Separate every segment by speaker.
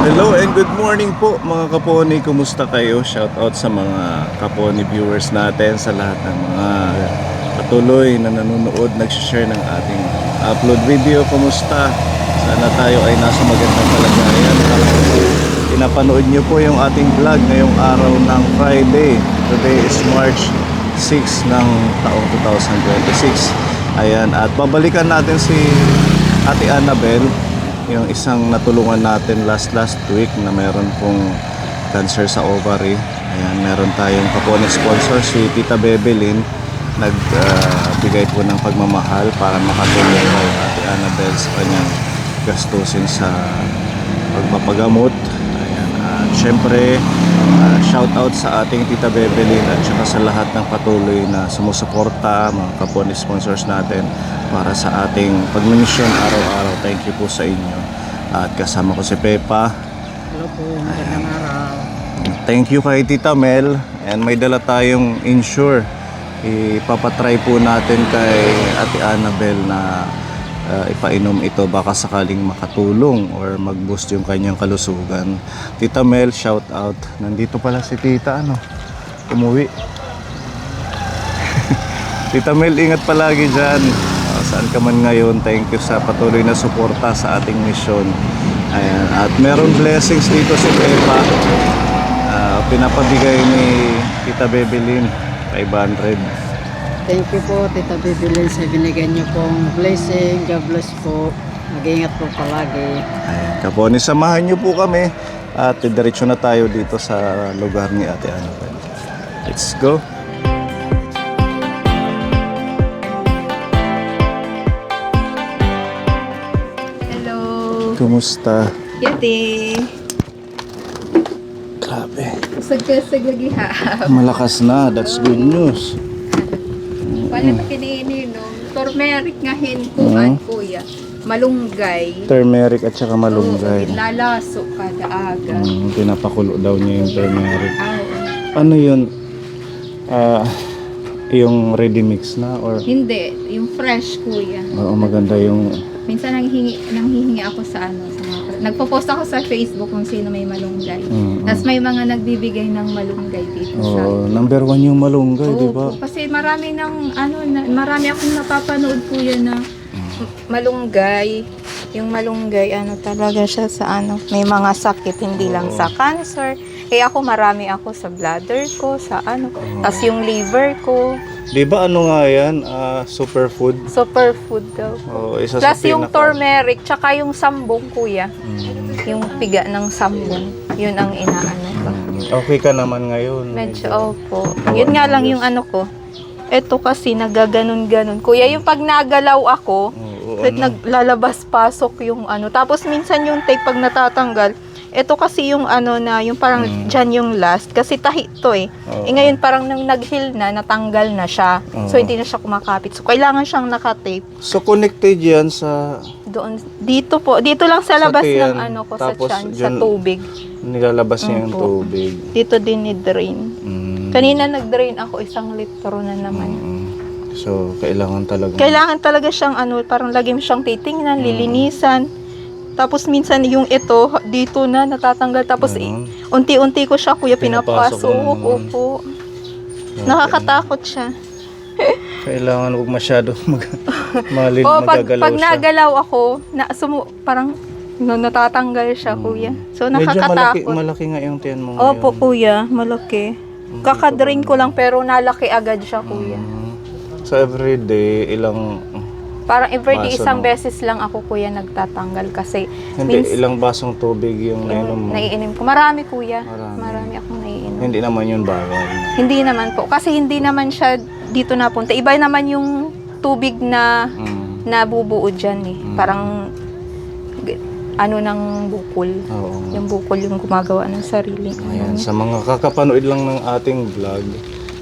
Speaker 1: Hello and good morning po mga Kaponi. Kumusta kayo? Shout out sa mga Kaponi viewers natin, sa lahat ng mga patuloy na nanonood, nag-share ng ating upload video. Kumusta? Sana tayo ay nasa magandang kalagayan. Pinapanood nyo po yung ating vlog ngayong araw ng Friday. Today is March 6 ng taong 2026. Ayan, at babalikan natin si Ate Annabel, yung isang natulungan natin last week na meron pong cancer sa ovary. Ayan, meron tayong Kaponi sponsor, si Tita Bebelyn, nagbigay po ng pagmamahal para makatulong kay Ate Annabel sa kanyang gastusin sa pagpapagamot. Ayan, at syempre shout out sa ating Tita Bebelyn at saka sa lahat ng patuloy na sumusuporta, mga Kaponi sponsors natin para sa ating pagmimisyon araw-araw. Thank you po sa inyo. At kasama ko si Pepa.
Speaker 2: Hello po, magandang araw.
Speaker 1: Thank you kay Tita Mel. And may dala tayong insure. Ipapatry po natin kay Ate Annabel na ipainom ito, baka sakaling makatulong or mag-boost yung kanyang kalusugan. Tita Mel, shout out. Nandito pala si Tita, umuwi. Tita Mel, ingat palagi dyan. Saan ka man ngayon, thank you sa patuloy na suporta sa ating misyon. Ayan. At meron blessings dito si Pepa. Pinapabigay ni Tita Bebelyn 500.
Speaker 2: Thank you po, Tita Bebelyn, sa binigay niyo pong blessing. God bless po. Mag-ingat po palagi.
Speaker 1: Ayan, Kaponi, samahan niyo po kami at diretso na tayo dito sa lugar ni Ate Annabel. Let's go.
Speaker 3: Hello.
Speaker 1: Kumusta?
Speaker 3: Yati.
Speaker 1: Grabe.
Speaker 3: Usag-usag lagi ha.
Speaker 1: Malakas na. That's good news.
Speaker 3: Wala pa kiniinom. Turmeric nga hinkuan, kuya. Malunggay.
Speaker 1: Turmeric at saka malunggay.
Speaker 3: Oo, lalaso kada aga.
Speaker 1: Pinapakulo daw niya yung turmeric.
Speaker 3: Oo.
Speaker 1: Ano yun? Yung ready mix na or
Speaker 3: Hindi, yung fresh, kuya.
Speaker 1: oo, maganda yung
Speaker 3: Minsan nanghihingi ako sa sa mga, nagpo-post ako sa Facebook kung sino may malunggay. Tapos may mga nagbibigay ng malunggay dito sa.
Speaker 1: number 1 yung malunggay, di ba?
Speaker 3: Oo, kasi marami marami akong napapanood kuya na malunggay. Yung malunggay, talaga siya sa may mga sakit, hindi lang sa cancer. Kaya marami ako sa bladder ko, sa tas yung liver ko.
Speaker 1: Di ba nga yan? Superfood?
Speaker 3: Superfood daw.
Speaker 1: Isa sa
Speaker 3: Plus yung turmeric, tsaka yung sambong, kuya. Yung piga ng sambong. Yun ang inaano ko.
Speaker 1: Okay ka naman ngayon.
Speaker 3: Medyo, opo. Yun nga lang yung ko. Ito kasi nagaganon-ganon. Kuya, yung pag nagalaw ako, naglalabas-pasok yung Tapos minsan yung tape pag natatanggal, ito kasi yung yung parang dyan yung last. Kasi tahi to eh. Ngayon parang nang nag-heal na, natanggal na siya. So hindi na siya kumakapit. So kailangan siyang naka-tape.
Speaker 1: So connected yan sa
Speaker 3: Doon, dito po. Dito lang sa labas
Speaker 1: tiyan.
Speaker 3: ng ko,
Speaker 1: Tapos
Speaker 3: sa tiyan, sa
Speaker 1: dyan,
Speaker 3: tubig.
Speaker 1: nilalabas niya yung
Speaker 3: Opo.
Speaker 1: tubig.
Speaker 3: Dito din ni-drain. Kanina nag-drain ako 1 litro na naman.
Speaker 1: So kailangan talaga.
Speaker 3: Kailangan talaga siyang parang lagi mo siyang titingnan, lilinisan. Tapos minsan yung ito, dito na natatanggal. Tapos unti-unti ko siya, kuya, pinapasok. Opo. Nakakatakot siya.
Speaker 1: Kailangan huwag masyado
Speaker 3: Pag
Speaker 1: magagalaw siya.
Speaker 3: nagalaw ako, parang natatanggal siya, kuya. So nakakatakot.
Speaker 1: Medyo malaki nga yung tiyan mo ngayon.
Speaker 3: Opo, kuya, malaki. Kakadrain ko lang pero nalaki agad siya, kuya.
Speaker 1: So everyday,
Speaker 3: Parang everyday
Speaker 1: baso,
Speaker 3: isang
Speaker 1: no?
Speaker 3: beses lang ako, kuya, nagtatanggal kasi
Speaker 1: hindi, ilang basong tubig yung nainom mo?
Speaker 3: naiinom ko. Marami, kuya.
Speaker 1: Marami.
Speaker 3: Marami akong naiinom.
Speaker 1: Hindi naman yun bawal.
Speaker 3: Hindi naman po. Kasi hindi naman siya dito napunta. Iba naman yung tubig na nabubuo dyan eh. Parang ng bukol.
Speaker 1: Oo.
Speaker 3: Yung bukol yung gumagawa ng sarili.
Speaker 1: Ayan, sa mga kakapanood lang ng ating vlog,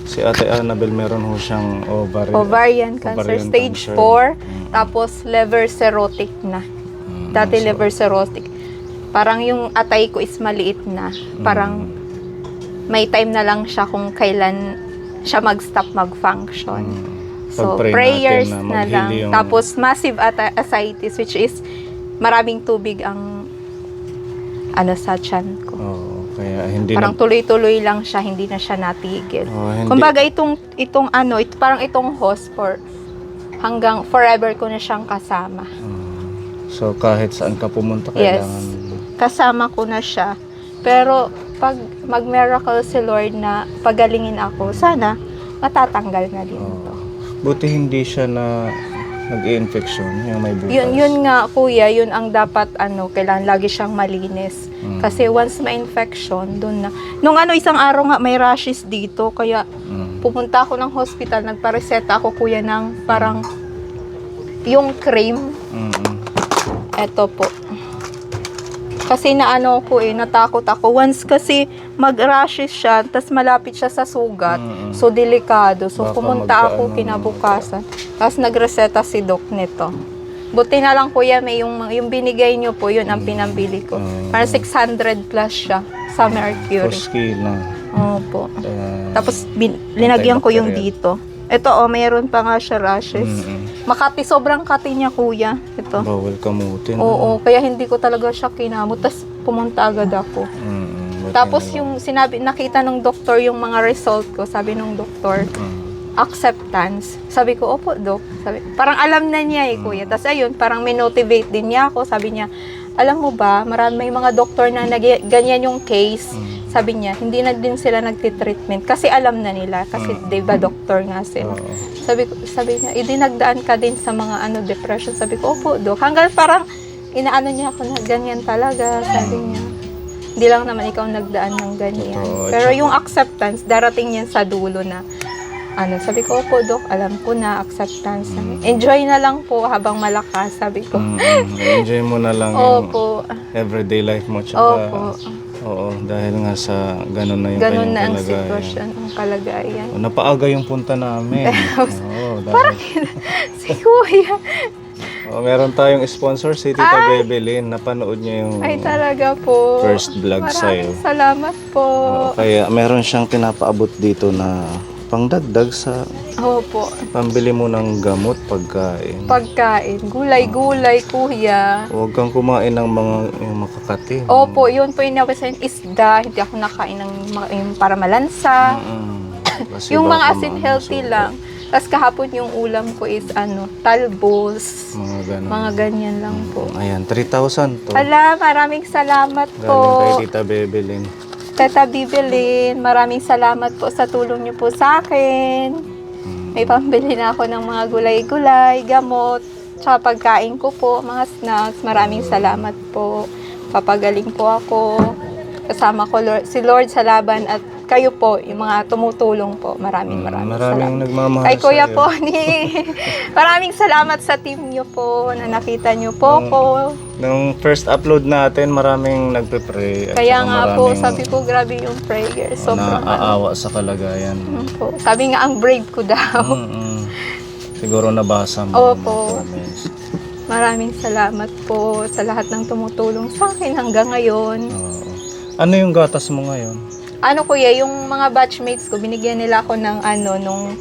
Speaker 1: si Ate Annabel meron ho siyang
Speaker 3: Ovarian cancer, stage 4. Tapos liver cirrhotic na. Dati liver cirrhotic. Parang yung atay ko is maliit na. Parang may time na lang siya kung kailan siya mag-stop mag-function. So,
Speaker 1: Pag-pray
Speaker 3: prayers
Speaker 1: natin
Speaker 3: na lang.
Speaker 1: yung
Speaker 3: Tapos, massive ascites, which is maraming tubig ang sa tiyan ko.
Speaker 1: Kaya hindi
Speaker 3: Parang tuloy-tuloy lang siya, hindi na siya natigil.
Speaker 1: hindi.
Speaker 3: Kumbaga parang itong host hanggang forever ko na siyang kasama.
Speaker 1: So kahit saan ka pumunta,
Speaker 3: Yes.
Speaker 1: kailangan...
Speaker 3: Kasama ko na siya. Pero pag mag-miracle si Lord na pagalingin ako, sana matatanggal na din to.
Speaker 1: Buti hindi siya na nag-i-infection, yung may butas.
Speaker 3: Yun nga kuya, yun ang dapat kailangan lagi siyang malinis. Kasi once ma-infection, doon na. Nung isang araw nga may rashes dito, kaya pupunta ako ng hospital, nagpareseta ako kuya ng parang yung cream. Eto po. Kasi natakot ako. Once kasi mag-rashes siya, tas malapit siya sa sugat. So, delikado. So,
Speaker 1: Baka
Speaker 3: pumunta ako kinabukasan. Tapos nagreseta si Doc nito. Buti na lang kuya, may yung binigay niyo po, yun ang pinambili ko. Para 600 plus siya sa Mercury.
Speaker 1: Foski na.
Speaker 3: Opo. Tapos, linagyan ko yung dito. Ito, mayroon pa nga siya rashes. Makati, sobrang kati niya kuya. Ito.
Speaker 1: Bawal kamutin.
Speaker 3: Oo, kaya hindi ko talaga siya kinamot. Tapos pumunta agad ako. Tapos yung nakita ng doktor yung mga result ko, sabi ng doktor, acceptance. Sabi ko, opo, Dok. Parang alam na niya kuya. Tapos ayun, parang may-motivate din niya ako. Sabi niya, alam mo ba, may mga doktor na ganyan yung case. Sabi niya, hindi na din sila nagtitreatment kasi alam na nila. Kasi di ba doktor nga sila. Sabi niya, idinagdaan ka din sa mga depression. Sabi ko, opo, Dok. Hanggang parang inaano niya ako na ganyan talaga. Sabi niya, hindi lang naman ikaw nagdaan ng ganyan. Pero yung acceptance, darating yan sa dulo na sabi ko, opo, Dok, alam ko na, acceptance. Enjoy na lang po habang malakas, sabi ko.
Speaker 1: Enjoy mo na lang yung everyday life mo. Tsaka, oo, dahil nga sa ganun na yung
Speaker 3: ganun na
Speaker 1: kanyang
Speaker 3: ang sitwasyon, ang kalagayan.
Speaker 1: Napaaga yung punta namin.
Speaker 3: Parang si Kuya.
Speaker 1: Meron tayong sponsor, si Tita Bebelyn. Napanood niya yung
Speaker 3: Ay, talaga po.
Speaker 1: first vlog sa'yo.
Speaker 3: Maraming salamat po.
Speaker 1: Kaya meron siyang pinapaabot dito na pangdagdag sa
Speaker 3: Opo.
Speaker 1: pambili mo ng gamot, pagkain.
Speaker 3: Gulay-gulay, kuya.
Speaker 1: Huwag kang kumain ng mga yung makakati.
Speaker 3: Opo, yun po yung napasayin, isda. Hindi ako nakain ng yung para malansa.
Speaker 1: Kasi
Speaker 3: Yung mga
Speaker 1: baka
Speaker 3: asin healthy lang. Tapos kahapon yung ulam ko is talbos.
Speaker 1: Mga ganun.
Speaker 3: Mga ganyan lang po.
Speaker 1: Ayan, 3,000 to.
Speaker 3: Ala, maraming salamat po.
Speaker 1: Galing kay Tita Bebelyn.
Speaker 3: Teta Bibelin, maraming salamat po sa tulong niyo po sa akin. May pambili na ako ng mga gulay-gulay, gamot, tsaka pagkain ko po, mga snacks. Maraming salamat po. Papagaling po ako. Kasama ko si Lord sa laban at kayo po, yung mga tumutulong po. Maraming salamat.
Speaker 1: Nagmamahal
Speaker 3: Kay Kuya
Speaker 1: sa'yo.
Speaker 3: Pony, maraming salamat sa team niyo po na nakita niyo po ko.
Speaker 1: Nung first upload natin, maraming nagpe-pray. At
Speaker 3: Kaya
Speaker 1: saka
Speaker 3: nga po,
Speaker 1: maraming
Speaker 3: sabi ko, grabe yung prayer. Sobrang
Speaker 1: naaawa sa kalagayan.
Speaker 3: po. Sabi nga, ang brave ko daw.
Speaker 1: Siguro nabasa mo.
Speaker 3: Opo.
Speaker 1: Mga comments.
Speaker 3: Maraming salamat po sa lahat ng tumutulong sa akin hanggang ngayon.
Speaker 1: Oo. Ano yung gatas mo ngayon?
Speaker 3: Kuya, yung mga batchmates ko, binigyan nila ako ng nung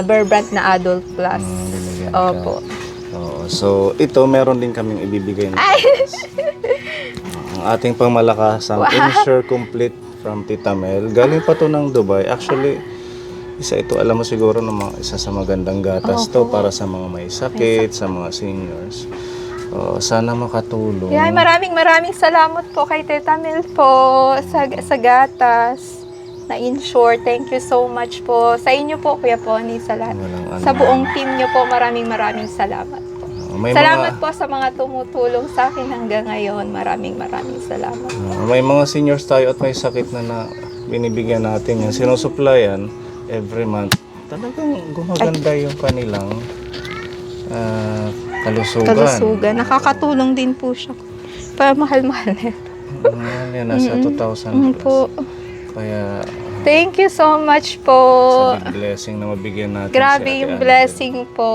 Speaker 3: Bear Brand na Adult Plus.
Speaker 1: Binigyan ka.
Speaker 3: Opo.
Speaker 1: Oo. So, ito, meron din kaming ibibigay na gatas. Ang ating pangmalakasang Insure Complete from Tita Mel. Galing pa to ng Dubai. Actually, isa ito, alam mo siguro, isa sa magandang gatas to para sa mga may sakit, sa mga seniors. Sana makatulong.
Speaker 3: Kaya maraming salamat po kay Tita Mel po sa gatas na insure. Thank you so much po. Sa inyo po, Kuya Pony, sa lahat. Sa buong team niyo po, maraming salamat po. Salamat po sa mga tumutulong sa akin hanggang ngayon. Maraming salamat.
Speaker 1: May mga seniors tayo at may sakit na binibigyan natin yan. Sinusuplayan every month. Talagang gumaganda yung kanilang kalusugan.
Speaker 3: Nakakatulong din po siya. Para mahal-mahal na.
Speaker 1: Yan, nasa 2,000 plus.
Speaker 3: Po.
Speaker 1: Kaya,
Speaker 3: thank you so much po.
Speaker 1: sa big blessing na mabigyan natin
Speaker 3: Grabe
Speaker 1: si
Speaker 3: yung
Speaker 1: Ate
Speaker 3: blessing po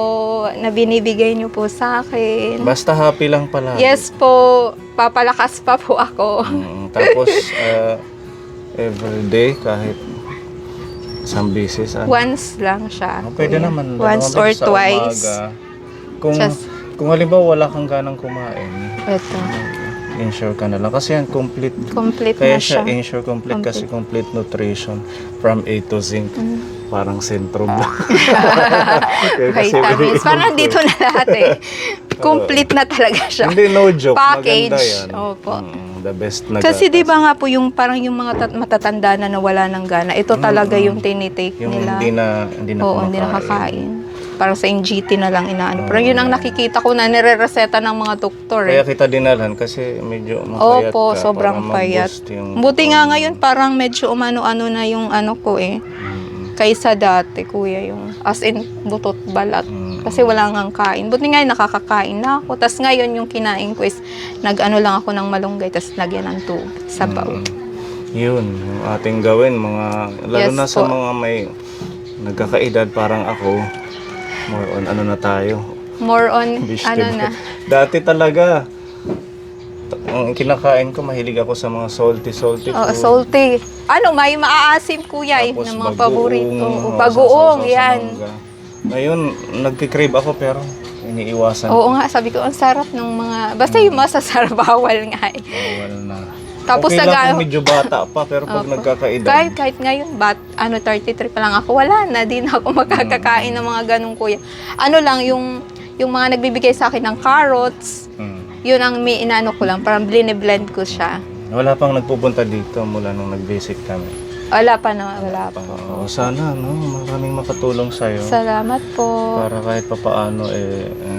Speaker 3: na binibigay niyo po sa akin.
Speaker 1: Annabel. Basta happy lang pala.
Speaker 3: Yes po, papalakas pa po ako.
Speaker 1: Tapos, everyday, kahit isang beses.
Speaker 3: Once lang siya.
Speaker 1: Pwede
Speaker 3: kuya.
Speaker 1: naman.
Speaker 3: Once
Speaker 1: dalawang
Speaker 3: or
Speaker 1: beses sa
Speaker 3: twice.
Speaker 1: umaga. Kung
Speaker 3: Just-
Speaker 1: halimbawa wala kang ganang kumain,
Speaker 3: Ito.
Speaker 1: Insure ka na lang. Kasi yan, complete.
Speaker 3: Complete
Speaker 1: Kaya
Speaker 3: na siya.
Speaker 1: siya insure complete kasi complete nutrition from A to zinc. Parang sentrum. Kaya kasi
Speaker 3: Vitamins. Parang dito na lahat eh. Complete na talaga siya.
Speaker 1: Hindi, no joke.
Speaker 3: Package.
Speaker 1: Maganda yan.
Speaker 3: Opo.
Speaker 1: The best na
Speaker 3: Kasi
Speaker 1: gatas.
Speaker 3: di ba nga po yung parang yung mga matatanda na nawala ng gana, ito talaga yung tinitake
Speaker 1: Yung
Speaker 3: nila.
Speaker 1: hindi na
Speaker 3: Oo, hindi nakakain. Parang sa NGT na lang inaano. Pero yun ang nakikita ko na nire-reseta ng mga doktor
Speaker 1: Kaya
Speaker 3: eh.
Speaker 1: kita dinalhan kasi medyo mapayat
Speaker 3: Opo,
Speaker 1: ka.
Speaker 3: sobrang
Speaker 1: para
Speaker 3: payat.
Speaker 1: ma-boost yung
Speaker 3: Buti nga ngayon parang medyo umano-ano na yung ano ko eh. Kaysa dati, kuya, yung as in butot balat. Kasi wala ngang kain. Buti nga nakakakain na ako. Tapos ngayon yung kinain ko is nag-ano lang ako ng malunggay tapos lagyan ng tubig sa baw.
Speaker 1: Yun, yung ating gawin, lalo
Speaker 3: Yes
Speaker 1: na sa
Speaker 3: po.
Speaker 1: mga may nagkakaedad parang ako, more on ano na tayo,
Speaker 3: More on,
Speaker 1: vegetable.
Speaker 3: ano na.
Speaker 1: Dati talaga, ang kinakain ko, mahilig ako sa mga salty
Speaker 3: Oh,
Speaker 1: food.
Speaker 3: salty. Ano, may maaasim kuya eh,
Speaker 1: Tapos
Speaker 3: ng mga
Speaker 1: bagoong,
Speaker 3: paborito.
Speaker 1: oh,
Speaker 3: Bagoong,
Speaker 1: sasaw-saw sa
Speaker 3: yan.
Speaker 1: mangga. Ngayon, nagkikrave ako pero iniiwasan
Speaker 3: Oo nga, sabi ko, ang sarap ng mga, basta yung masasarap, bawal nga eh.
Speaker 1: Bawal na.
Speaker 3: Tapos
Speaker 1: okay lang
Speaker 3: naga-
Speaker 1: kung medyo bata pa, pero pag
Speaker 3: Opo.
Speaker 1: nagkakaedad,
Speaker 3: Kahit ngayon, 33 pa lang ako, wala na, di na ako makakakain ng mga ganong kuya. Ano lang, yung mga nagbibigay sa akin ng carrots, yun ang may inano ko lang, parang blend ko siya.
Speaker 1: wala pang nagpupunta dito mula nung nag-visit kami.
Speaker 3: Wala pa na, wala pa.
Speaker 1: Oo, sana, no, maraming makatulong sa'yo.
Speaker 3: Salamat po.
Speaker 1: Para kahit papaano,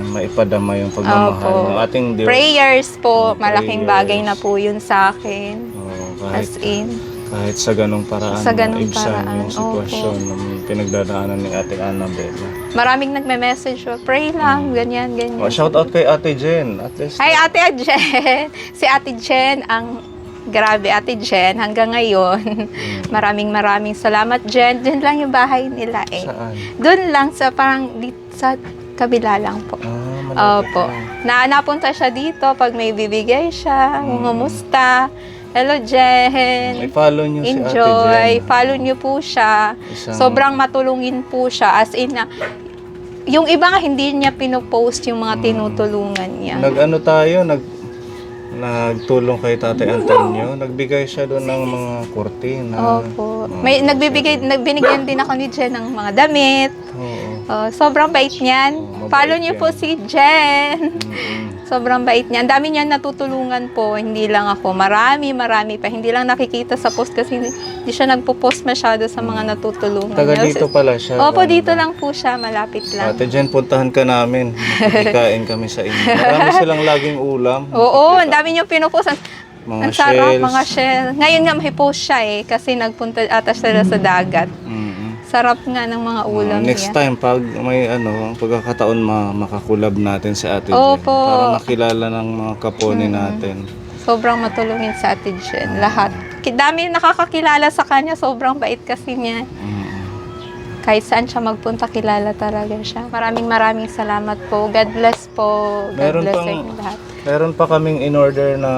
Speaker 1: maipadama yung pagmamahal
Speaker 3: Opo.
Speaker 1: ng ating Diyos.
Speaker 3: Prayers po, malaking
Speaker 1: Prayers.
Speaker 3: bagay na po yun sa akin.
Speaker 1: Oo,
Speaker 3: As in.
Speaker 1: kahit sa ganong paraan,
Speaker 3: Sa ganong
Speaker 1: maibsan
Speaker 3: paraan,
Speaker 1: yung sitwasyon ng pinagdadaanan ng ating Annabelle.
Speaker 3: Maraming nagme-message, pray lang, ganyan, ganyan.
Speaker 1: Oh, shout out kay Ate Jen. At least,
Speaker 3: Hi, Ate Jen! Si Ate Jen, grabe, Ate Jen, hanggang ngayon. Maraming salamat, Jen. Diyan lang yung bahay nila eh.
Speaker 1: Saan?
Speaker 3: Doon lang sa parang sa kabila lang po.
Speaker 1: Malapit
Speaker 3: Opo.
Speaker 1: lang.
Speaker 3: Napunta siya dito pag may bibigay siya, kumusta. Hello, Jen.
Speaker 1: I-follow nyo si Ate
Speaker 3: Enjoy.
Speaker 1: Jen.
Speaker 3: Follow niyo po siya.
Speaker 1: Isang-
Speaker 3: Sobrang matulungin po siya. As in, yung iba nga hindi niya pinopost yung mga tinutulungan niya.
Speaker 1: Nag-ano tayo, nagtulong kay Tatay Antonio. Nagbigay siya doon ng mga kurtina.
Speaker 3: Opo. May binigyan din ako ni Jen ng mga damit.
Speaker 1: Oo.
Speaker 3: Sobrang bait niyan.
Speaker 1: Mabait
Speaker 3: Follow niyo
Speaker 1: yan.
Speaker 3: po si Jen.
Speaker 1: Mm-mm.
Speaker 3: Sobrang bait niya. Ang dami niya natutulungan po. Hindi lang ako. Marami pa. Hindi lang nakikita sa post kasi hindi siya nagpo-post masyado sa mga natutulungan
Speaker 1: Taga
Speaker 3: niya.
Speaker 1: dito pala siya.
Speaker 3: Opo, dito lang po siya. Malapit lang.
Speaker 1: Ate Jen, puntahan ka namin. Ikain kami sa inyo. Marami silang laging ulam.
Speaker 3: Oo, ang dami niyo pinupost.
Speaker 1: Mga
Speaker 3: Ang sarap,
Speaker 1: shells.
Speaker 3: mga shell. Ngayon nga may post siya eh. Kasi nagpunta ata sila sa dagat.
Speaker 1: Mm-mm.
Speaker 3: Sarap nga ng mga ulam
Speaker 1: Next
Speaker 3: niya.
Speaker 1: time, pag may pagkakataon makakulab natin si Ate Jen.
Speaker 3: Opo.
Speaker 1: Para makilala ng mga kapone natin.
Speaker 3: Sobrang matulungin sa Ate Jen. Lahat. Dami nakakakilala sa kanya. Sobrang bait kasi niya.
Speaker 1: Mm-mm.
Speaker 3: Kahit saan siya magpunta, kilala talaga siya. Maraming salamat po. God bless po. God
Speaker 1: Meron
Speaker 3: bless
Speaker 1: pang-
Speaker 3: sa inyo lahat.
Speaker 1: Meron pa kaming in-order na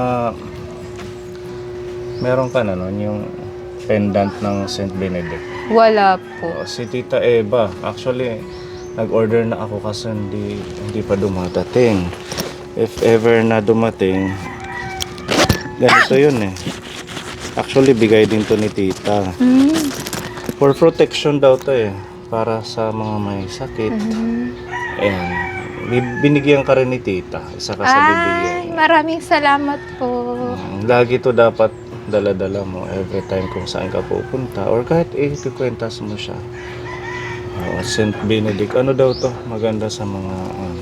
Speaker 1: meron ka na nun, yung pendant ng St. Benedict.
Speaker 3: Wala po.
Speaker 1: Si Tita Eva, actually, nag-order na ako kasi hindi pa dumadating. If ever na dumating, ganito yun eh. Actually, bigay din to ni Tita. For protection daw to eh. Para sa mga may sakit. Ayan. Binigyan ka rin ni Tita. Isa ka sa
Speaker 3: Ay,
Speaker 1: bibigyan.
Speaker 3: maraming salamat po.
Speaker 1: Lagi to dapat dala-dala mo every time kung saan ka pupunta. Or kahit ikikwentas mo siya. St. Benedict, ano daw to? Maganda sa mga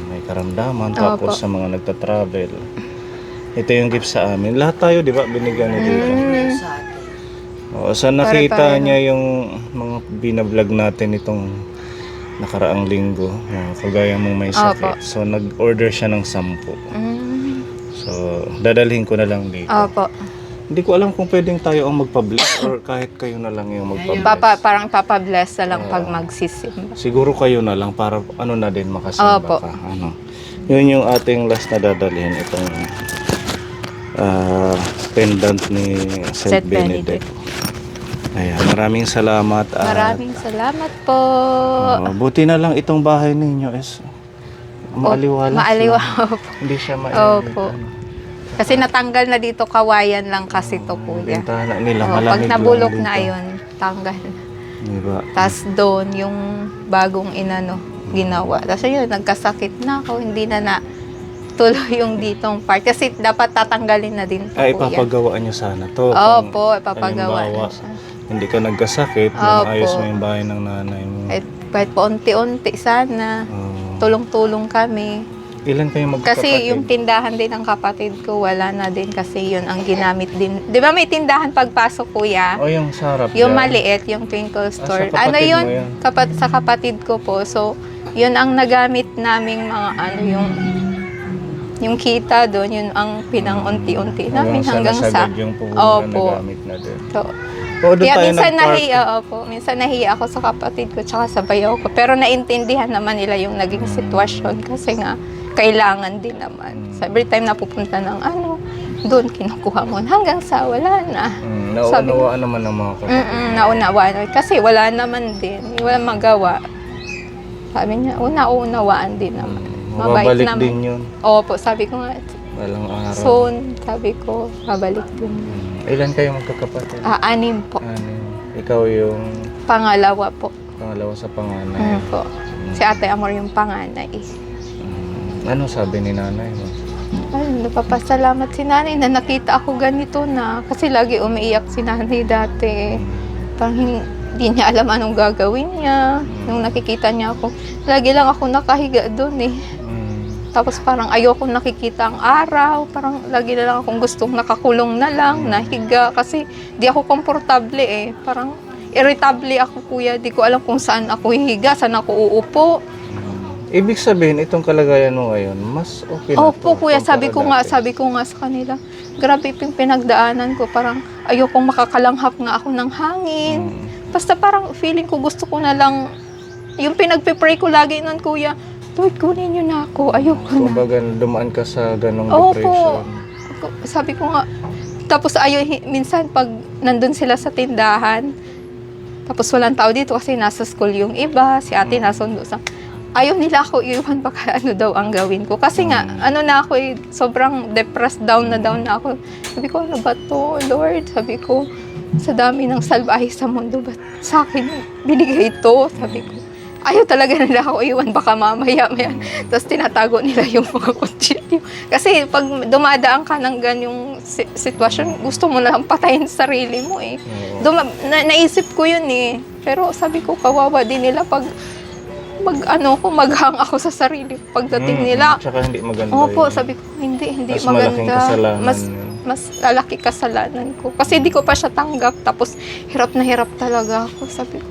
Speaker 1: may karamdaman. Tapos
Speaker 3: Opo.
Speaker 1: sa mga nagta-travel. Ito yung gift sa amin. Lahat tayo, di ba? Binigyan ni Tita.
Speaker 2: Sa akin.
Speaker 1: Sa nakita
Speaker 3: Pare-pareho.
Speaker 1: niya yung mga binablog natin itong nakaraang linggo, kagaya mong may sakit. So, nag-order siya ng 10. So, dadalhin ko na lang dito.
Speaker 3: Opo.
Speaker 1: Hindi ko alam kung pwedeng tayo ang magpa-bless or kahit kayo na lang yung magpa-bless.
Speaker 3: Parang papabless na lang pag magsisimba.
Speaker 1: Siguro kayo na lang para na din makasimba
Speaker 3: Opo.
Speaker 1: ka. Yun yung ating last na dadalhin, itong pendant ni St.
Speaker 3: St.
Speaker 1: Benedict. Ayan, maraming salamat.
Speaker 3: Maraming salamat po.
Speaker 1: Buti na lang itong bahay ninyo is maaliwalas.
Speaker 3: Maaliwa po.
Speaker 1: Hindi siya mainit.
Speaker 3: Opo. Kasi natanggal na dito, kawayan lang kasi to kuya.
Speaker 1: Bintana nila,
Speaker 3: Oo, pag
Speaker 1: malamig
Speaker 3: nabulok
Speaker 1: lang
Speaker 3: na
Speaker 1: dito.
Speaker 3: yun, tanggal.
Speaker 1: Diba?
Speaker 3: Tapos doon, yung bagong inano, ginawa. Tapos yun, nagkasakit na ako, hindi na tuloy yung ditong part. Kasi dapat tatanggalin na din to
Speaker 1: Ay,
Speaker 3: kuya.
Speaker 1: ipapagawaan nyo sana to.
Speaker 3: Opo, ipapagawa
Speaker 1: halimbawa,
Speaker 3: na siya.
Speaker 1: hindi ka nagkasakit,
Speaker 3: Opo.
Speaker 1: ayos mo yung bahay ng nanay mo.
Speaker 3: Kahit po unti-unti sana,
Speaker 1: Oo.
Speaker 3: tulong-tulong kami.
Speaker 1: Ilan kayo magkakapatid?
Speaker 3: Kasi yung tindahan din ng kapatid ko, wala na din kasi yun ang ginamit din. Di ba may tindahan pagpasok kuya?
Speaker 1: O yung sarap
Speaker 3: Yung
Speaker 1: dyan.
Speaker 3: maliit, yung twinkle store.
Speaker 1: sa kapatid
Speaker 3: Ano yun?
Speaker 1: mo yan?
Speaker 3: Sa kapatid ko po. So, yun ang nagamit naming mga yung kita doon, yun ang pinang-unti-unti namin hanggang sa...
Speaker 1: sagad yung puhunan
Speaker 3: Opo.
Speaker 1: na gamit na din.
Speaker 3: So,
Speaker 1: O, doon
Speaker 3: kaya
Speaker 1: tayo
Speaker 3: minsan
Speaker 1: nag-park.
Speaker 3: minsan nahiya ako sa kapatid ko tsaka sa bayaw ko. Pero naintindihan naman nila yung naging sitwasyon kasi nga kailangan din naman. So, every time na pupunta ng doon kinukuha mo hanggang sa wala na.
Speaker 1: Naunawaan naman ng mga kapatid.
Speaker 3: Naunawaan. Kasi wala naman din. Wala magawa. Sabi niya, naunawaan din naman. Mabait
Speaker 1: Mababalik
Speaker 3: naman.
Speaker 1: din yun.
Speaker 3: Opo, sabi ko nga,
Speaker 1: Walang araw.
Speaker 3: soon, sabi ko, mabalik din.
Speaker 1: Ilan kayo magkakapatid?
Speaker 3: 6 po.
Speaker 1: Ikaw yung
Speaker 3: Pangalawa po.
Speaker 1: pangalawa sa panganay.
Speaker 3: Po. Si Ate Amor yung panganay.
Speaker 1: Ano sabi ni nanay mo?
Speaker 3: Ay, napapasalamat si nanay na nakita ako ganito na. Kasi lagi umiiyak si nanay dati. Parang hindi niya alam anong gagawin niya. Nung nakikita niya ako, lagi lang ako nakahiga doon eh. Tapos parang ayoko nakikita ang araw. Parang lagi na lang akong gustong nakakulong na lang, nahiga. Kasi di ako komportable eh. Parang irritable ako kuya. Di ko alam kung saan ako hihiga, saan ako uupo.
Speaker 1: Ibig sabihin, itong kalagayan mo ngayon, mas okay na
Speaker 3: Opo
Speaker 1: to
Speaker 3: kuya,
Speaker 1: kumpara
Speaker 3: sabi ko nga sa kanila, grabe yung pinagdaanan ko. Parang ayokong makakalanghap nga ako ng hangin. Basta parang feeling ko gusto ko na lang, yung pinagpipray ko lagi nun kuya, Lord, kunin niyo na ako, ayoko na.
Speaker 1: Kumbaga, dumaan ka sa ganong
Speaker 3: Opo.
Speaker 1: depression.
Speaker 3: Sabi ko nga, tapos minsan pag nandun sila sa tindahan, tapos walang tao dito kasi nasa school yung iba, si ate nasundo sa... Ayaw nila ako iwan baka ano daw ang gawin ko. Kasi nga, na ako sobrang depressed down na ako. Sabi ko, ano ba to, Lord? Sabi ko, sa dami ng salbahe sa mundo, ba't sa akin binigay ito? Sabi ko, ayaw talaga nila ako iwan, baka mamaya. Tapos tinatago nila yung mga kutsilyo. Kasi pag dumadaan ka ng ganyong sitwasyon, gusto mo na lang patayin sa sarili mo eh. Naisip ko yun eh. Pero sabi ko, kawawa din nila pag maghang ako sa sarili pagdating nila.
Speaker 1: Tsaka hindi maganda
Speaker 3: Opo,
Speaker 1: yun.
Speaker 3: sabi ko, hindi
Speaker 1: Mas
Speaker 3: maganda.
Speaker 1: malaking kasalanan
Speaker 3: Mas lalaki kasalanan ko. Kasi di ko pa siya tanggap. Tapos, hirap na hirap talaga ako. Sabi ko,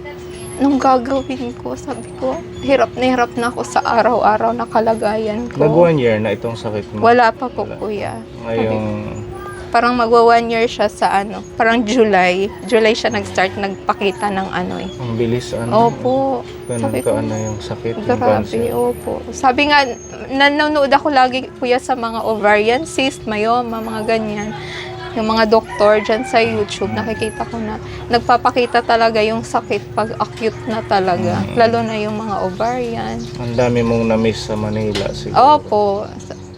Speaker 3: nung gagawin ko, sabi ko, hirap na ako sa araw-araw na kalagayan ko.
Speaker 1: Nag 1 year na itong sakit mo?
Speaker 3: Wala pa po,
Speaker 1: Wala.
Speaker 3: kuya.
Speaker 1: Ngayong...
Speaker 3: Parang magwa 1 year siya sa parang July. July siya nagstart nagpakita ng
Speaker 1: Ang bilis,
Speaker 3: Opo.
Speaker 1: Ganun
Speaker 3: Sabi
Speaker 1: ka,
Speaker 3: ko,
Speaker 1: yung sakit, yung
Speaker 3: grabe,
Speaker 1: cancer.
Speaker 3: opo. Sabi nga, nanonood ako lagi, kuya, sa mga ovarian cyst, myoma, mga ganyan. Yung mga doktor dyan sa YouTube, nakikita ko na nagpapakita talaga yung sakit pag acute na talaga. Lalo na yung mga ovarian.
Speaker 1: Ang dami mong na-miss sa Manila, siguro.
Speaker 3: Opo.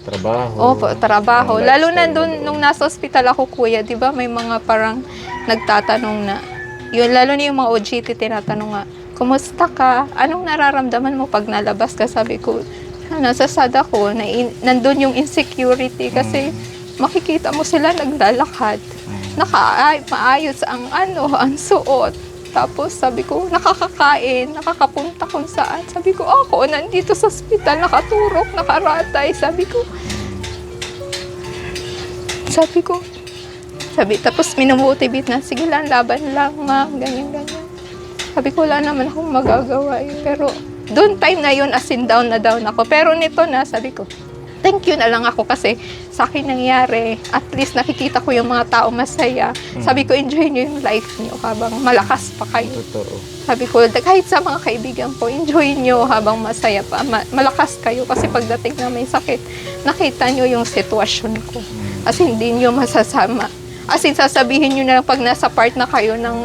Speaker 1: Trabaho.
Speaker 3: Opo, trabaho.
Speaker 1: Ang
Speaker 3: Lalo na
Speaker 1: lifestyle
Speaker 3: doon,
Speaker 1: mo
Speaker 3: nung nasa ospital ako, kuya, di ba, may mga parang nagtatanong na, yun, lalo na yung mga OJT, tinatanong nga, kumusta ka? Anong nararamdaman mo pag nalabas ka? Sabi ko, nasa sad ako, nandun yung insecurity kasi makikita mo sila naglalakad. Maayos ang ang suot. Tapos sabi ko, nakakakain, nakakapunta kung saan. Sabi ko, ako, nandito sa ospital, nakaturok, nakaratay. Sabi ko, tapos minumotivate na, sige lang, laban lang, ma, ganyan. Sabi ko, wala naman akong magagawa eh. Pero, doon time na yun, as in down na down ako. Pero nito na, sabi ko, thank you na lang ako kasi sa akin nangyari, at least nakikita ko yung mga tao masaya. Sabi ko, enjoy nyo yung life nyo habang malakas pa kayo.
Speaker 1: Totoo.
Speaker 3: Sabi ko, kahit sa mga kaibigan ko, enjoy nyo habang masaya pa, malakas kayo. Kasi pagdating na may sakit, nakita nyo yung sitwasyon ko. As hindi nyo masasama. As in, sasabihin nyo na pag nasa part na kayo ng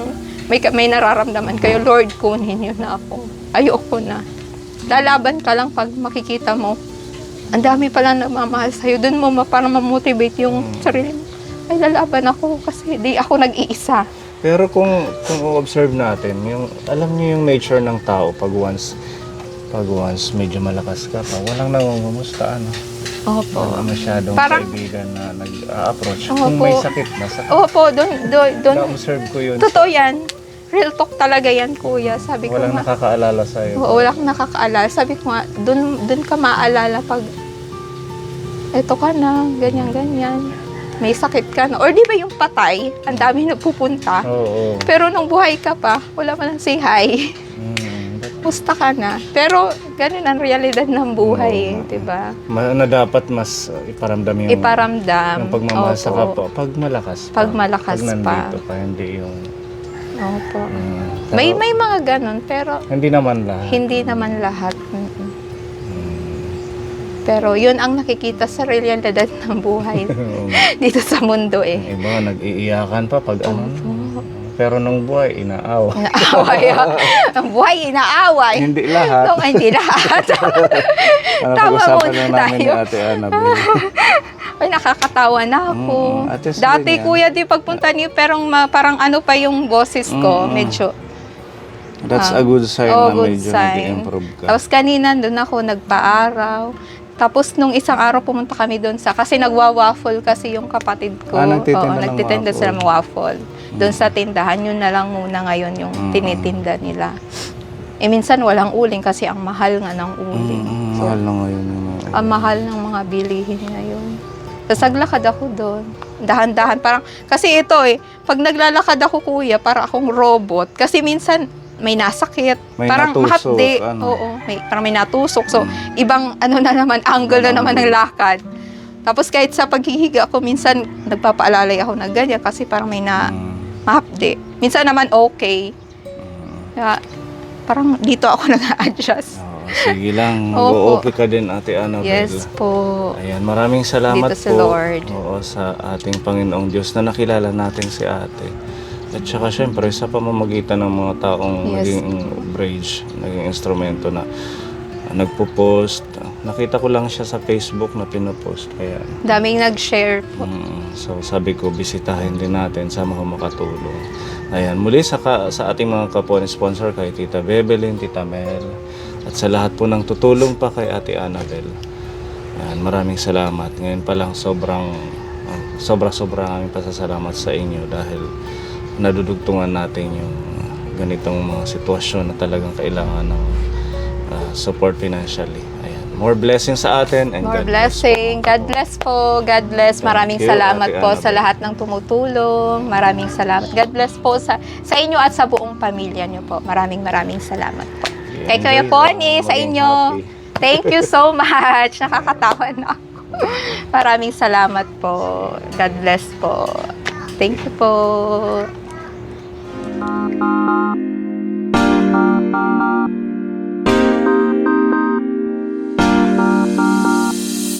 Speaker 3: may nararamdaman kayo, Lord, kunin nyo na ako. Ayoko na. Lalaban ka lang pag makikita mo ang dami pala nagmamahal sa'yo. Doon mo parang mamotivate yung sarili mo. Ay, lalaban ako kasi di ako nag-iisa.
Speaker 1: Pero kung o-observe natin, yung, alam niyo yung nature ng tao pag once medyo malakas ka pa, walang nangungumusta, ano?
Speaker 3: Opo.
Speaker 1: Wala masyadong
Speaker 3: Parang-
Speaker 1: kaibigan na nag-approach.
Speaker 3: Opo.
Speaker 1: Kung may sakit na,
Speaker 3: Opo, doon.
Speaker 1: na-observe ko yun.
Speaker 3: Totoo yan. Real talk talaga yan, kuya. Sabi ko
Speaker 1: Walang
Speaker 3: nga.
Speaker 1: nakakaalala sa'yo.
Speaker 3: Oo, wala kang nakakaalala. Sabi ko nga, doon ka maaalala pag eto ka na, ganyan. May sakit ka na. Or di ba yung patay, ang dami na pupunta.
Speaker 1: Oo.
Speaker 3: Pero nung buhay ka pa, wala man lang say hi. Musta ka na. Pero ganun ang realidad ng buhay,
Speaker 1: Oo.
Speaker 3: di ba?
Speaker 1: Na dapat mas iparamdam yung
Speaker 3: Iparamdam.
Speaker 1: yung pagmamahal sa
Speaker 3: Opo.
Speaker 1: kapwa. Pag malakas pa.
Speaker 3: Pag malakas
Speaker 1: pag
Speaker 3: pa.
Speaker 1: nandito pa. Hindi yung...
Speaker 3: Opo.
Speaker 1: pero
Speaker 3: May mga ganun, pero
Speaker 1: hindi naman lahat.
Speaker 3: hindi naman lahat. Pero yun ang nakikita sa realidad ng buhay
Speaker 1: Oo.
Speaker 3: dito sa mundo eh.
Speaker 1: Yung iba, nag-iiyakan pa pag ano. Pero nung buhay, inaawa.
Speaker 3: Inaaway. Ang buhay, inaaway.
Speaker 1: Hindi lahat.
Speaker 3: No, hindi lahat. Tama
Speaker 1: Pag-usapan
Speaker 3: muna
Speaker 1: na namin ni
Speaker 3: tayo.
Speaker 1: Ate Annabelle.
Speaker 3: Ay, nakakatawa na ako.
Speaker 1: At least
Speaker 3: Dati,
Speaker 1: ganyan.
Speaker 3: kuya, di pagpunta niyo, parang ano pa yung boses ko. Medyo,
Speaker 1: That's a good sign na
Speaker 3: good
Speaker 1: medyo
Speaker 3: sign.
Speaker 1: nag-improve ka.
Speaker 3: Tapos kanina, doon ako nagpa-araw. Tapos nung isang araw pumunta kami doon kasi nagwa-waffle kasi yung kapatid ko.
Speaker 1: Nagtitinda
Speaker 3: Oo,
Speaker 1: ng
Speaker 3: nagtitinda
Speaker 1: waffle.
Speaker 3: sila ng waffle. Doon sa tindahan, yun na lang muna ngayon yung tinitinda nila. Eh minsan walang uling kasi ang mahal nga ng uling. So,
Speaker 1: Mahal na ngayon yung mga...
Speaker 3: ang mahal ng mga bilihin ngayon. Tapos naglakad ako doon. Dahan-dahan. Parang, kasi ito pag naglalakad ako kuya, para akong robot. Kasi minsan, may nasakit.
Speaker 1: May
Speaker 3: parang
Speaker 1: natusok,
Speaker 3: mahapdi.
Speaker 1: ano.
Speaker 3: Oo, parang may natusok. So, ibang ano na naman, angle na naman ng lakad. Tapos kahit sa paghihiga ko, minsan nagpapaalalay ako na ganyan kasi parang may mahapdi. Minsan naman okay. Kaya, parang dito ako nag-a-adjust.
Speaker 1: Sige lang,
Speaker 3: Opo.
Speaker 1: mag-o-okay ka din, Ate Annabelle.
Speaker 3: Yes po.
Speaker 1: Ayan, maraming salamat
Speaker 3: Dito sa
Speaker 1: po.
Speaker 3: Lord.
Speaker 1: Oo, sa ating Panginoong Diyos na nakilala natin si Ate. At saka syempre, sa pamamagitan ng mga taong
Speaker 3: Yes.
Speaker 1: naging bridge, naging instrumento na nagpo-post. Nakita ko lang siya sa Facebook na pinopost. Kaya,
Speaker 3: Daming nag-share po.
Speaker 1: so sabi ko, bisitahin din natin, sama ko makatulong. Ayan, muli sa ating mga kapwa sponsor kay Tita Bebelyn, Tita Mel, at sa lahat po ng tutulong pa kay Ate Annabelle. Ayan, maraming salamat. Ngayon pa lang sobra aming pasasalamat sa inyo dahil nadudugtungan natin yung ganitong mga sitwasyon na talagang kailangan ng support financially. Ayan. More blessings sa atin and
Speaker 3: More
Speaker 1: God bless.
Speaker 3: blessing. God bless po. God bless. Maraming
Speaker 1: you,
Speaker 3: salamat
Speaker 1: Ate
Speaker 3: po sa
Speaker 1: Annabelle.
Speaker 3: lahat ng tumutulong. Maraming salamat. God bless po sa inyo at sa buong pamilya niyo po. Maraming salamat po. Kay Kuya
Speaker 1: Enjoy
Speaker 3: Pony,
Speaker 1: lang,
Speaker 3: sa
Speaker 1: maging
Speaker 3: inyo.
Speaker 1: happy.
Speaker 3: Thank you so much. Nakakatawa na ako. Maraming salamat po. God bless po. Thank you po.